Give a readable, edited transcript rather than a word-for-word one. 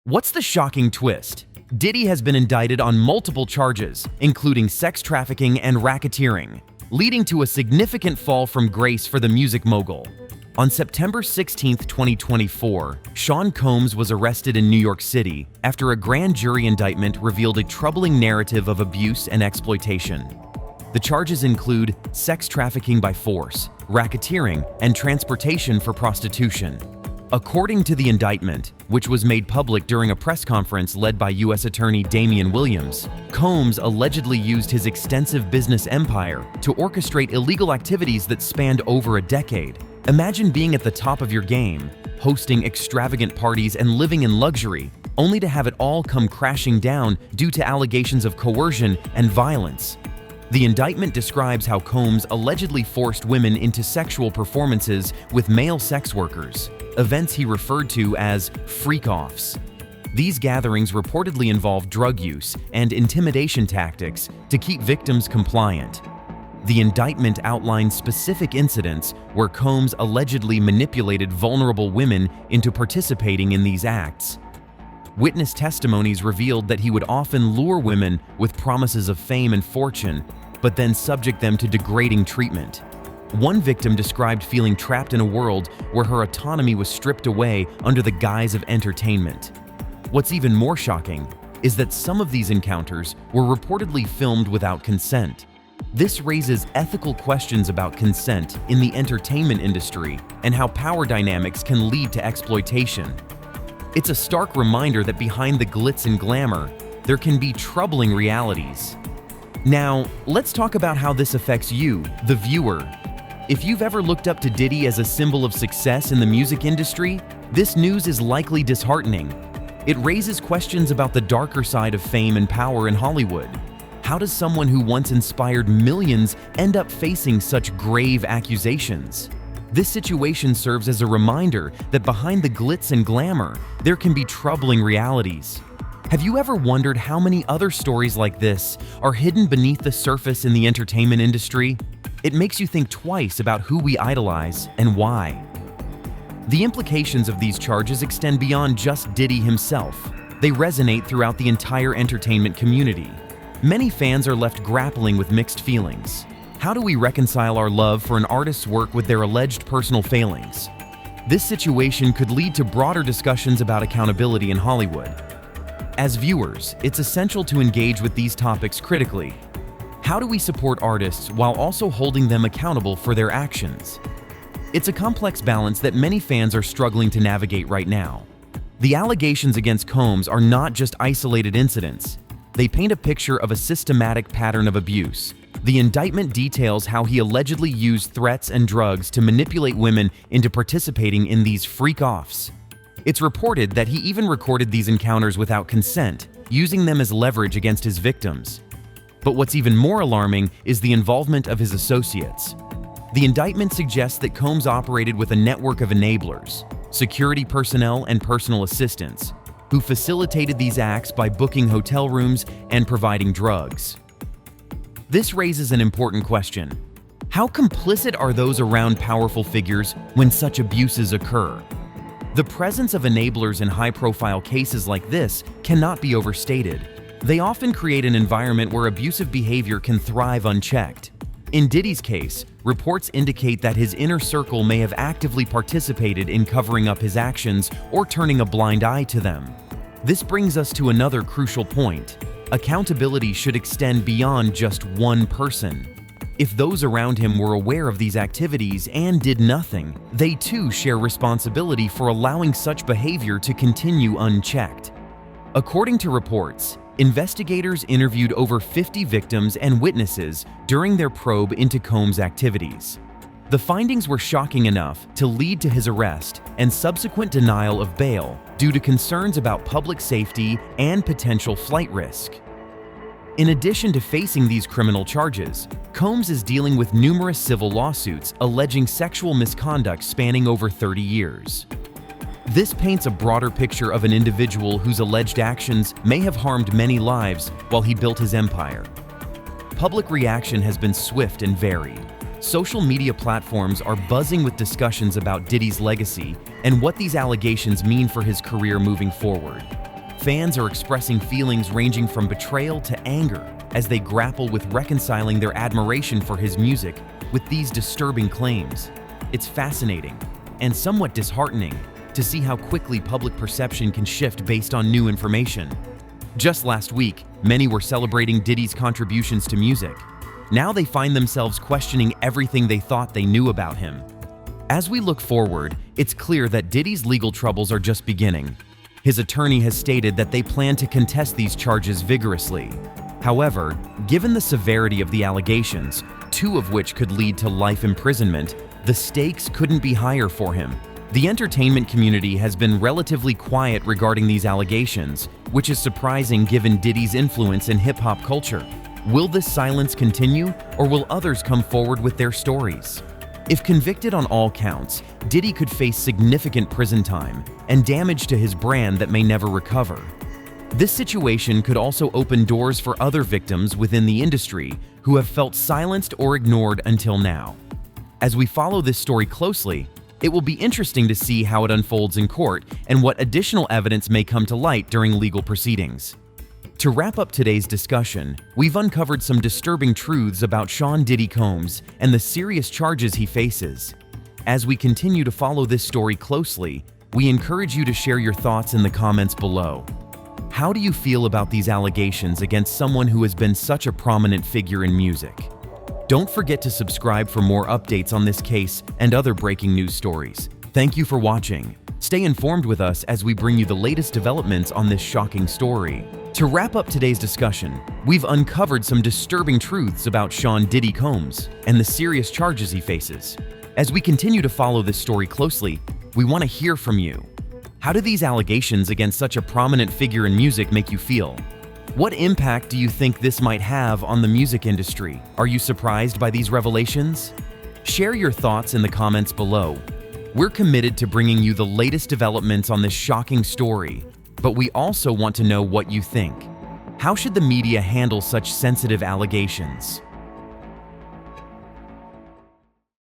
What's the shocking twist? Diddy has been indicted on multiple charges, including sex trafficking and racketeering, leading to a significant fall from grace for the music mogul. On September 16, 2024, Sean Combs was arrested in New York City after a grand jury indictment revealed a troubling narrative of abuse and exploitation. The charges include sex trafficking by force, racketeering, and transportation for prostitution. According to the indictment, which was made public during a press conference led by U.S. Attorney Damian Williams, Combs allegedly used his extensive business empire to orchestrate illegal activities that spanned over a decade. Imagine being at the top of your game, hosting extravagant parties and living in luxury, only to have it all come crashing down due to allegations of coercion and violence. The indictment describes how Combs allegedly forced women into sexual performances with male sex workers, events he referred to as freak-offs. These gatherings reportedly involved drug use and intimidation tactics to keep victims compliant. The indictment outlines specific incidents where Combs allegedly manipulated vulnerable women into participating in these acts. Witness testimonies revealed that he would often lure women with promises of fame and fortune, but then subject them to degrading treatment. One victim described feeling trapped in a world where her autonomy was stripped away under the guise of entertainment. What's even more shocking is that some of these encounters were reportedly filmed without consent. This raises ethical questions about consent in the entertainment industry and how power dynamics can lead to exploitation. It's a stark reminder that behind the glitz and glamour, there can be troubling realities. Now, let's talk about how this affects you, the viewer. If you've ever looked up to Diddy as a symbol of success in the music industry, this news is likely disheartening. It raises questions about the darker side of fame and power in Hollywood. How does someone who once inspired millions end up facing such grave accusations? This situation serves as a reminder that behind the glitz and glamour, there can be troubling realities. Have you ever wondered how many other stories like this are hidden beneath the surface in the entertainment industry? It makes you think twice about who we idolize and why. The implications of these charges extend beyond just Diddy himself. They resonate throughout the entire entertainment community. Many fans are left grappling with mixed feelings. How do we reconcile our love for an artist's work with their alleged personal failings? This situation could lead to broader discussions about accountability in Hollywood. As viewers, it's essential to engage with these topics critically. How do we support artists while also holding them accountable for their actions? It's a complex balance that many fans are struggling to navigate right now. The allegations against Combs are not just isolated incidents. They paint a picture of a systematic pattern of abuse. The indictment details how he allegedly used threats and drugs to manipulate women into participating in these freak-offs. It's reported that he even recorded these encounters without consent, using them as leverage against his victims. But what's even more alarming is the involvement of his associates. The indictment suggests that Combs operated with a network of enablers, security personnel and personal assistants, who facilitated these acts by booking hotel rooms and providing drugs. This raises an important question. How complicit are those around powerful figures when such abuses occur? The presence of enablers in high-profile cases like this cannot be overstated. They often create an environment where abusive behavior can thrive unchecked. In Diddy's case, reports indicate that his inner circle may have actively participated in covering up his actions or turning a blind eye to them. This brings us to another crucial point. Accountability should extend beyond just one person. If those around him were aware of these activities and did nothing, they too share responsibility for allowing such behavior to continue unchecked. According to reports, investigators interviewed over 50 victims and witnesses during their probe into Combs' activities. The findings were shocking enough to lead to his arrest and subsequent denial of bail due to concerns about public safety and potential flight risk. In addition to facing these criminal charges, Combs is dealing with numerous civil lawsuits alleging sexual misconduct spanning over 30 years. This paints a broader picture of an individual whose alleged actions may have harmed many lives while he built his empire. Public reaction has been swift and varied. Social media platforms are buzzing with discussions about Diddy's legacy and what these allegations mean for his career moving forward. Fans are expressing feelings ranging from betrayal to anger as they grapple with reconciling their admiration for his music with these disturbing claims. It's fascinating and somewhat disheartening to see how quickly public perception can shift based on new information. Just last week, many were celebrating Diddy's contributions to music. Now they find themselves questioning everything they thought they knew about him. As we look forward, it's clear that Diddy's legal troubles are just beginning. His attorney has stated that they plan to contest these charges vigorously. However, given the severity of the allegations, two of which could lead to life imprisonment, the stakes couldn't be higher for him. The entertainment community has been relatively quiet regarding these allegations, which is surprising given Diddy's influence in hip-hop culture. Will this silence continue, or will others come forward with their stories? If convicted on all counts, Diddy could face significant prison time and damage to his brand that may never recover. This situation could also open doors for other victims within the industry who have felt silenced or ignored until now. As we follow this story closely, it will be interesting to see how it unfolds in court and what additional evidence may come to light during legal proceedings. To wrap up today's discussion, we've uncovered some disturbing truths about Sean Diddy Combs and the serious charges he faces. As we continue to follow this story closely, we encourage you to share your thoughts in the comments below. How do you feel about these allegations against someone who has been such a prominent figure in music? Don't forget to subscribe for more updates on this case and other breaking news stories. Thank you for watching. Stay informed with us as we bring you the latest developments on this shocking story. To wrap up today's discussion, we've uncovered some disturbing truths about Sean Diddy Combs and the serious charges he faces. As we continue to follow this story closely, we want to hear from you. How do these allegations against such a prominent figure in music make you feel? What impact do you think this might have on the music industry? Are you surprised by these revelations? Share your thoughts in the comments below. We're committed to bringing you the latest developments on this shocking story, but we also want to know what you think. How should the media handle such sensitive allegations?